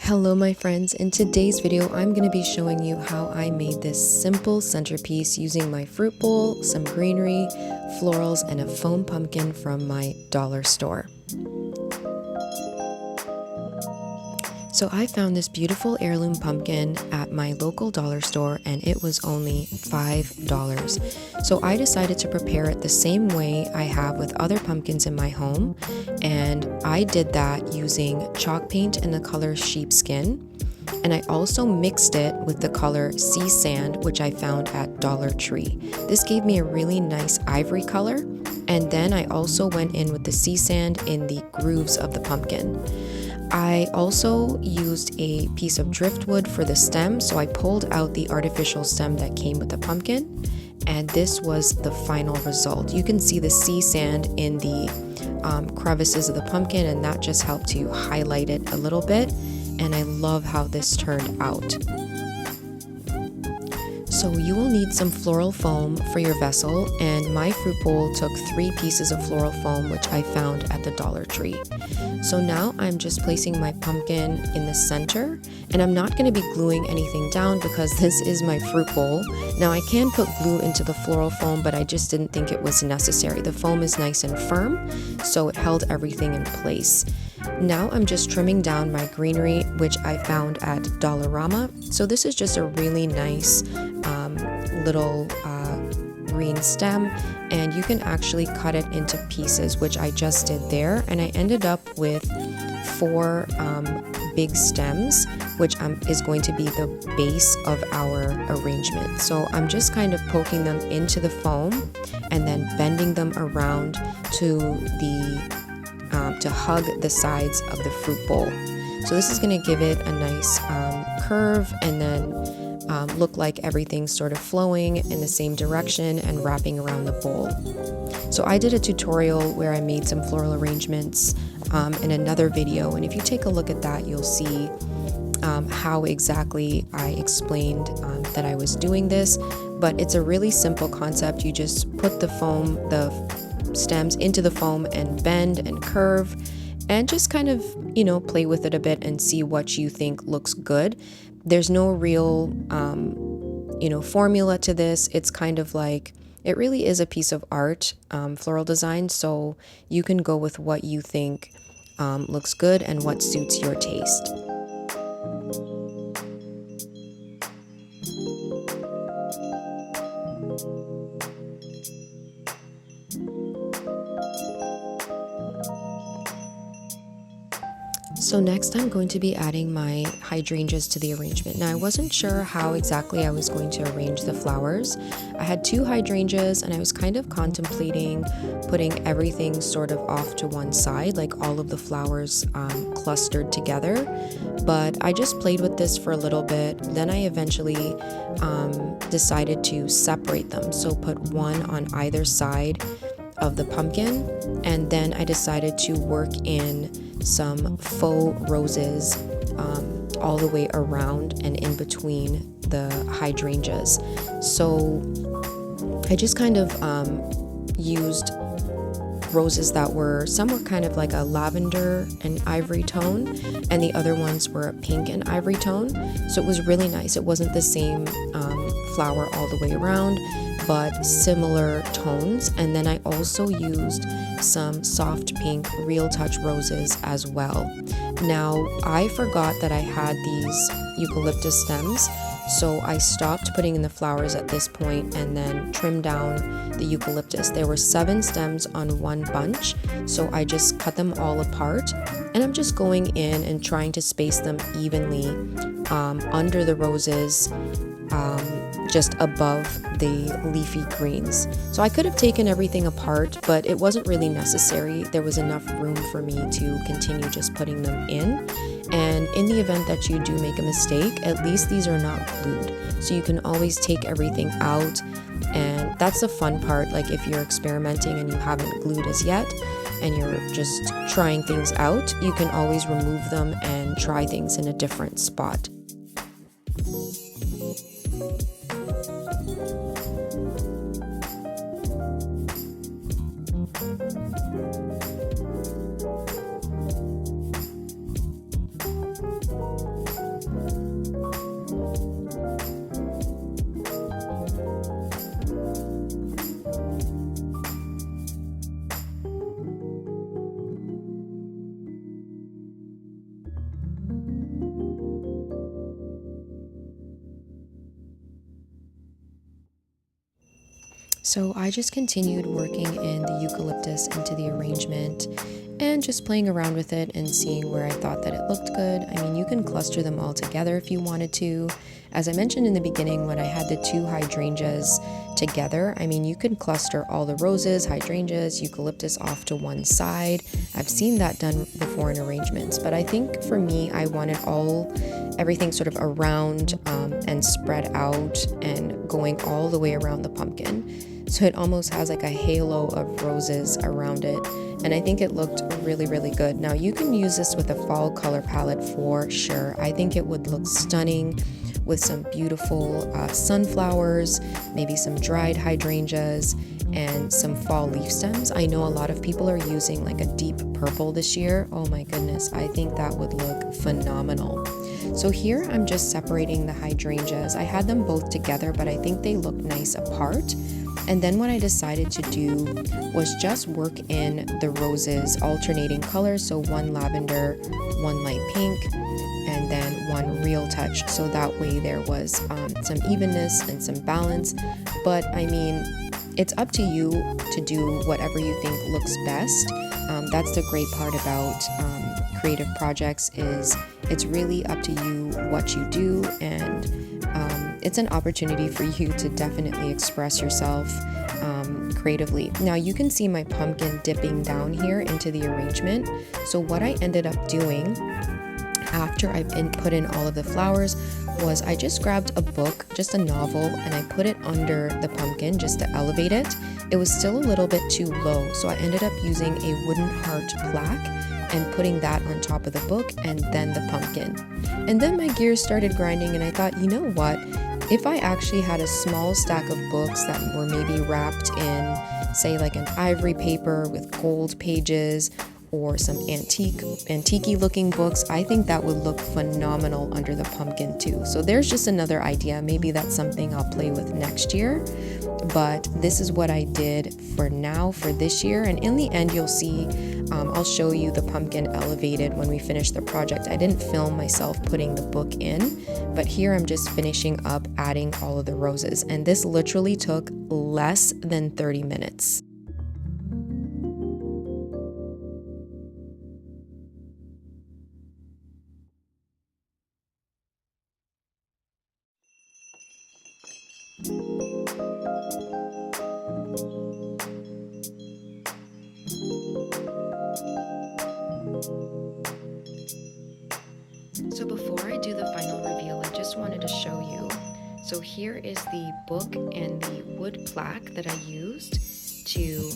Hello my friends, in today's video I'm going to be showing you how I made this simple centerpiece using my fruit bowl, some greenery, florals, and a foam pumpkin from my dollar store. So I found this beautiful heirloom pumpkin at my local dollar store and it was only $5. So I decided to prepare it the same way I have with other pumpkins in my home, and I did that using chalk paint in the color sheepskin, and I also mixed it with the color sea sand, which I found at Dollar Tree. This gave me a really nice ivory color, and then I also went in with the sea sand in the grooves of the pumpkin. I also used a piece of driftwood for the stem, so I pulled out the artificial stem that came with the pumpkin, and this was the final result. You can see the sea sand in the crevices of the pumpkin, and that just helped to highlight it a little bit, and I love how this turned out. So you will need some floral foam for your vessel, and my fruit bowl took 3 pieces of floral foam, which I found at the Dollar Tree. So now I'm just placing my pumpkin in the center, and I'm not going to be gluing anything down because this is my fruit bowl. Now I can put glue into the floral foam, but I just didn't think it was necessary. The foam is nice and firm, so it held everything in place. Now I'm just trimming down my greenery, which I found at Dollarama. So this is just a really nice little green stem, and you can actually cut it into pieces, which I just did there, and I ended up with 4 big stems, which is going to be the base of our arrangement. So I'm just kind of poking them into the foam and then bending them around to hug the sides of the fruit bowl. So this is going to give it a nice curve, and then look like everything's sort of flowing in the same direction and wrapping around the bowl. So I did a tutorial where I made some floral arrangements in another video, and if you take a look at that, you'll see how exactly I explained that I was doing this. But it's a really simple concept. You just put the stems into the foam and bend and curve, and just kind of, play with it a bit and see what you think looks good. There's no real, formula to this. It's kind of like, it really is a piece of art, floral design, so you can go with what you think looks good and what suits your taste. So next I'm going to be adding my hydrangeas to the arrangement. Now I wasn't sure how exactly I was going to arrange the flowers. I had 2 hydrangeas and I was kind of contemplating putting everything sort of off to one side, like all of the flowers clustered together. But I just played with this for a little bit. Then I eventually decided to separate them. So put one on either side of the pumpkin, and then I decided to work in some faux roses all the way around and in between the hydrangeas. So I just kind of used roses that some were kind of like a lavender and ivory tone, and the other ones were a pink and ivory tone. So it was really nice. It wasn't the same flower all the way around, but similar tones. And then I also used some soft pink Real Touch roses as well. Now I forgot that I had these eucalyptus stems, so I stopped putting in the flowers at this point and then trimmed down the eucalyptus. There were 7 stems on one bunch, so I just cut them all apart, and I'm just going in and trying to space them evenly under the roses, just above the leafy greens. So I could have taken everything apart, but it wasn't really necessary. There was enough room for me to continue just putting them in. And in the event that you do make a mistake, at least these are not glued. So you can always take everything out, and that's the fun part. Like if you're experimenting and you haven't glued as yet, and you're just trying things out, you can always remove them and try things in a different spot. So I just continued working in the eucalyptus into the arrangement and just playing around with it and seeing where I thought that it looked good. I mean, you can cluster them all together if you wanted to. As I mentioned in the beginning, when I had the two hydrangeas together, I mean, you can cluster all the roses, hydrangeas, eucalyptus off to one side. I've seen that done before in arrangements, but I think for me, I wanted everything sort of around and spread out and going all the way around the pumpkin. So it almost has like a halo of roses around it. And I think it looked really, really good. Now you can use this with a fall color palette for sure. I think it would look stunning with some beautiful sunflowers, maybe some dried hydrangeas, and some fall leaf stems. I know a lot of people are using like a deep purple this year. Oh my goodness, I think that would look phenomenal. So here I'm just separating the hydrangeas. I had them both together, but I think they look nice apart. And then what I decided to do was just work in the roses, alternating colors. So one lavender, one light pink, and then one real touch. So that way there was some evenness and some balance. But I mean, it's up to you to do whatever you think looks best. That's the great part about creative projects is it's really up to you what you do, and it's an opportunity for you to definitely express yourself creatively. Now you can see my pumpkin dipping down here into the arrangement. So what I ended up doing after I put in all of the flowers was I just grabbed a book, just a novel, and I put it under the pumpkin just to elevate it. It was still a little bit too low, so I ended up using a wooden heart plaque and putting that on top of the book and then the pumpkin. And then my gears started grinding and I thought, you know what? If I actually had a small stack of books that were maybe wrapped in, say, like an ivory paper with gold pages or some antique-y looking books, I think that would look phenomenal under the pumpkin too. So there's just another idea. Maybe that's something I'll play with next year. But this is what I did for now for this year. And in the end, you'll see, I'll show you the pumpkin elevated when we finish the project. I didn't film myself putting the book in, but here I'm just finishing up adding all of the roses. And this literally took less than 30 minutes. So before I do the final reveal, I just wanted to show you. So here is the book and the wood plaque that I used to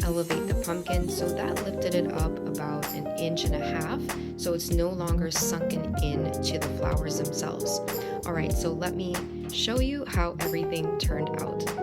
elevate the pumpkin. So that lifted it up about 1.5 inches. So it's no longer sunken into the flowers themselves. All right, so let me show you how everything turned out.